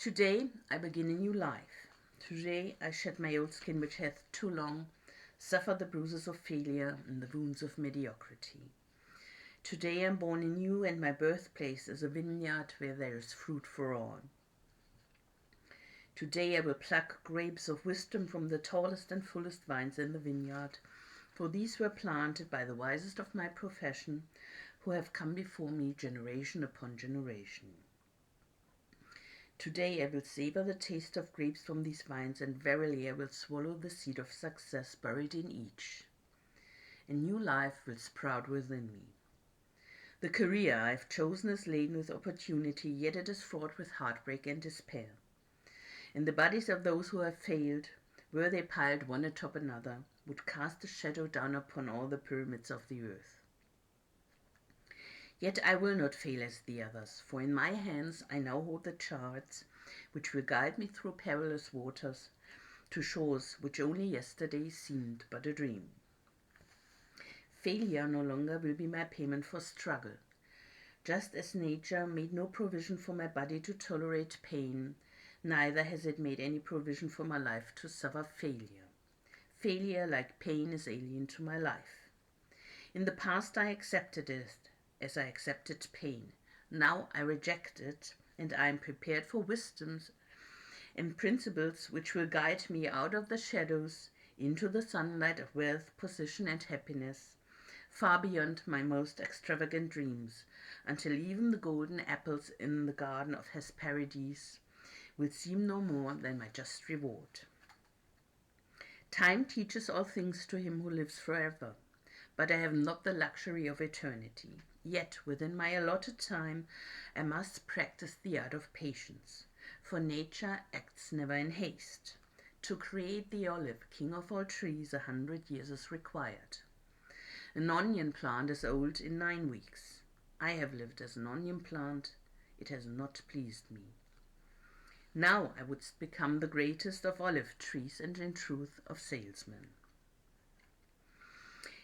Today I begin a new life. Today I shed my old skin which hath too long suffered the bruises of failure and the wounds of mediocrity. Today I am born anew, and my birthplace is a vineyard where there is fruit for all. Today I will pluck grapes of wisdom from the tallest and fullest vines in the vineyard, for these were planted by the wisest of my profession, who have come before me generation upon generation. Today I will savor the taste of grapes from these vines, and verily I will swallow the seed of success buried in each. A new life will sprout within me. The career I have chosen is laden with opportunity, yet it is fraught with heartbreak and despair. And the bodies of those who have failed, were they piled one atop another, would cast a shadow down upon all the pyramids of the earth. Yet I will not fail as the others, for in my hands I now hold the charts which will guide me through perilous waters to shores which only yesterday seemed but a dream. Failure no longer will be my payment for struggle. Just as nature made no provision for my body to tolerate pain, neither has it made any provision for my life to suffer failure. Failure, like pain, is alien to my life. In the past I accepted it, as I accepted pain. Now I reject it, and I am prepared for wisdoms and principles which will guide me out of the shadows into the sunlight of wealth, position, and happiness, far beyond my most extravagant dreams, until even the golden apples in the garden of Hesperides will seem no more than my just reward. Time teaches all things to him who lives forever, but I have not the luxury of eternity. Yet within my allotted time I must practice the art of patience, for nature acts never in haste. To create the olive, king of all trees, 100 years is required. An onion plant is old in 9 weeks. I have lived as an onion plant. It has not pleased me. Now I would become the greatest of olive trees, and in truth of salesmen.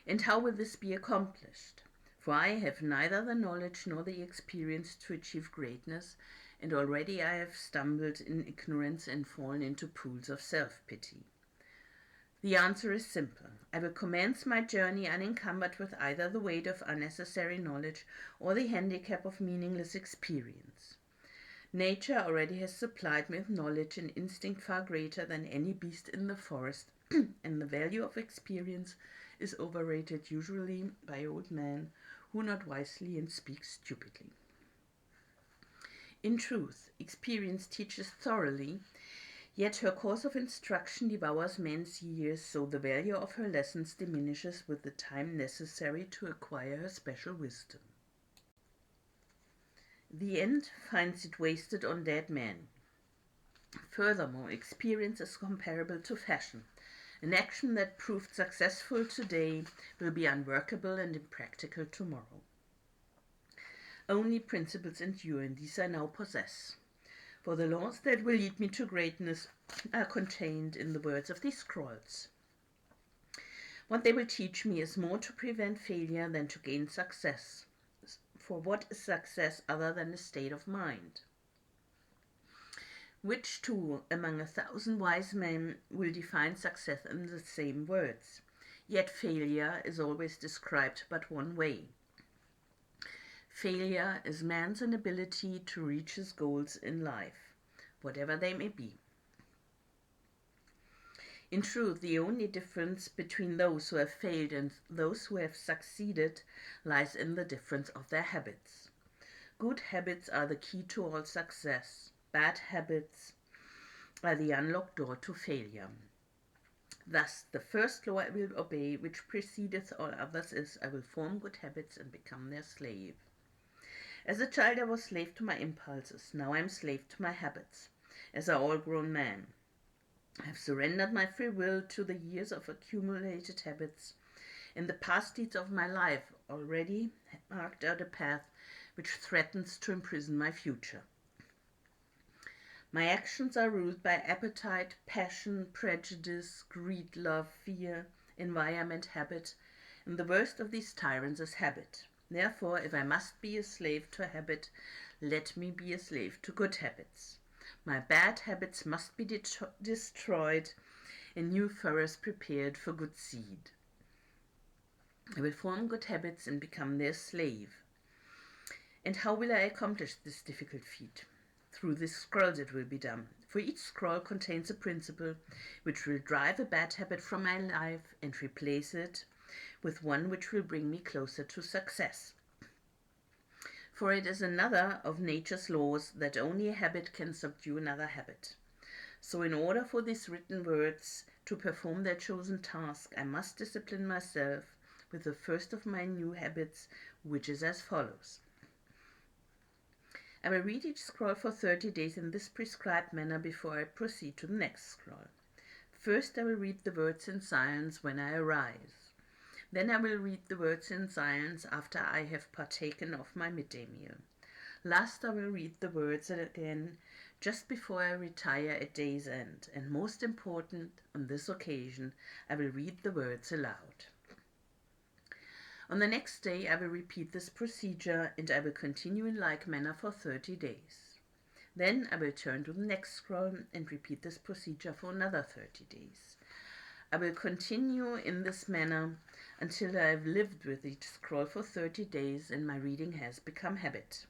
And how will this be accomplished? For I have neither the knowledge nor the experience to achieve greatness, and already I have stumbled in ignorance and fallen into pools of self-pity. The answer is simple. I will commence my journey unencumbered with either the weight of unnecessary knowledge or the handicap of meaningless experience. Nature already has supplied me with knowledge and instinct far greater than any beast in the forest, and the value of experience is overrated usually by old men who not wisely and speak stupidly. In truth, experience teaches thoroughly, yet her course of instruction devours men's years, so the value of her lessons diminishes with the time necessary to acquire her special wisdom. The end finds it wasted on dead men. Furthermore, experience is comparable to fashion. An action that proved successful today will be unworkable and impractical tomorrow. Only principles endure, and these I now possess. For the laws that will lead me to greatness are contained in the words of these scrolls. What they will teach me is more to prevent failure than to gain success. For what is success other than a state of mind? Which two among 1,000 wise men will define success in the same words? Yet failure is always described but one way. Failure is man's inability to reach his goals in life, whatever they may be. In truth, the only difference between those who have failed and those who have succeeded lies in the difference of their habits. Good habits are the key to all success. Bad habits are the unlocked door to failure. Thus, the first law I will obey, which precedeth all others, is, I will form good habits and become their slave. As a child I was slave to my impulses. Now I am slave to my habits. As an all-grown man, I have surrendered my free will to the years of accumulated habits, and the past deeds of my life already marked out a path which threatens to imprison my future. My actions are ruled by appetite, passion, prejudice, greed, love, fear, environment, habit, and the worst of these tyrants is habit. Therefore, if I must be a slave to a habit, let me be a slave to good habits. My bad habits must be destroyed and new furrows prepared for good seed. I will form good habits and become their slave. And how will I accomplish this difficult feat? Through the scrolls it will be done. For each scroll contains a principle which will drive a bad habit from my life and replace it with one which will bring me closer to success. For it is another of nature's laws that only a habit can subdue another habit. So in order for these written words to perform their chosen task, I must discipline myself with the first of my new habits, which is as follows. I will read each scroll for 30 days in this prescribed manner before I proceed to the next scroll. First I will read the words in silence when I arise. Then I will read the words in silence after I have partaken of my midday meal. Last I will read the words again just before I retire at day's end, and most important, on this occasion, I will read the words aloud. On the next day I will repeat this procedure, and I will continue in like manner for 30 days. Then I will turn to the next scroll and repeat this procedure for another 30 days. I will continue in this manner until I have lived with each scroll for 30 days and my reading has become habit.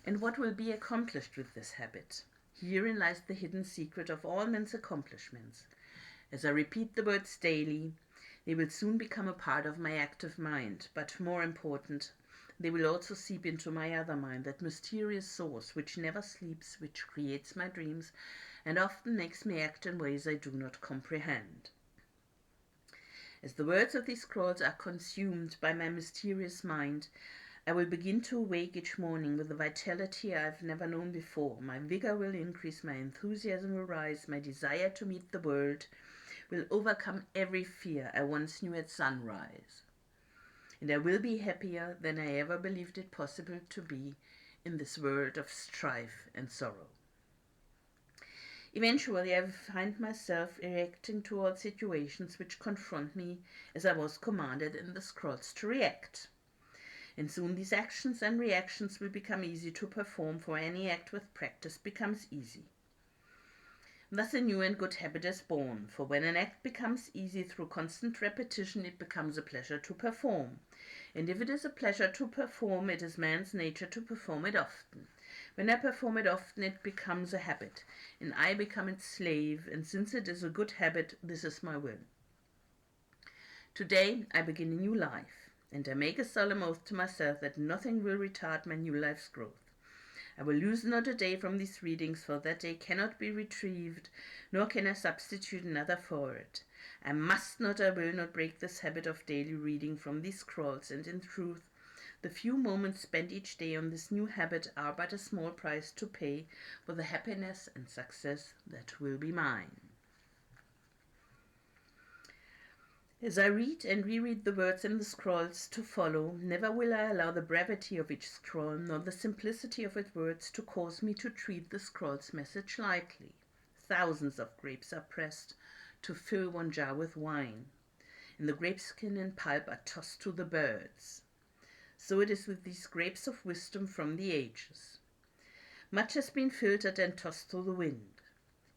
And what will be accomplished with this habit? Herein lies the hidden secret of all men's accomplishments. As I repeat the words daily, they will soon become a part of my active mind, but more important, they will also seep into my other mind, that mysterious source which never sleeps, which creates my dreams, and often makes me act in ways I do not comprehend. As the words of these scrolls are consumed by my mysterious mind, I will begin to awake each morning with a vitality I have never known before. My vigor will increase, my enthusiasm will rise, my desire to meet the world will overcome every fear I once knew at sunrise. And I will be happier than I ever believed it possible to be in this world of strife and sorrow. Eventually, I find myself reacting to all situations which confront me as I was commanded in the scrolls to react. And soon these actions and reactions will become easy to perform, for any act with practice becomes easy. Thus a new and good habit is born, for when an act becomes easy through constant repetition, it becomes a pleasure to perform. And if it is a pleasure to perform, it is man's nature to perform it often. When I perform it often, it becomes a habit, and I become its slave, and since it is a good habit, this is my will. Today I begin a new life, and I make a solemn oath to myself that nothing will retard my new life's growth. I will lose not a day from these readings, for that day cannot be retrieved, nor can I substitute another for it. I must not, I will not break this habit of daily reading from these scrolls, and in truth, the few moments spent each day on this new habit are but a small price to pay for the happiness and success that will be mine. As I read and reread the words in the scrolls to follow, never will I allow the brevity of each scroll nor the simplicity of its words to cause me to treat the scroll's message lightly. Thousands of grapes are pressed to fill one jar with wine, and the grapeskin and pulp are tossed to the birds. So it is with these grapes of wisdom from the ages. Much has been filtered and tossed to the wind.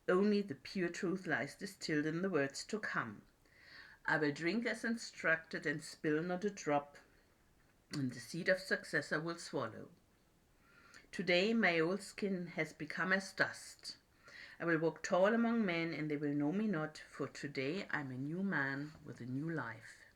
Only the pure truth lies distilled in the words to come. I will drink as instructed and spill not a drop, and the seed of success I will swallow. Today my old skin has become as dust. I will walk tall among men, and they will know me not, for today I am a new man with a new life.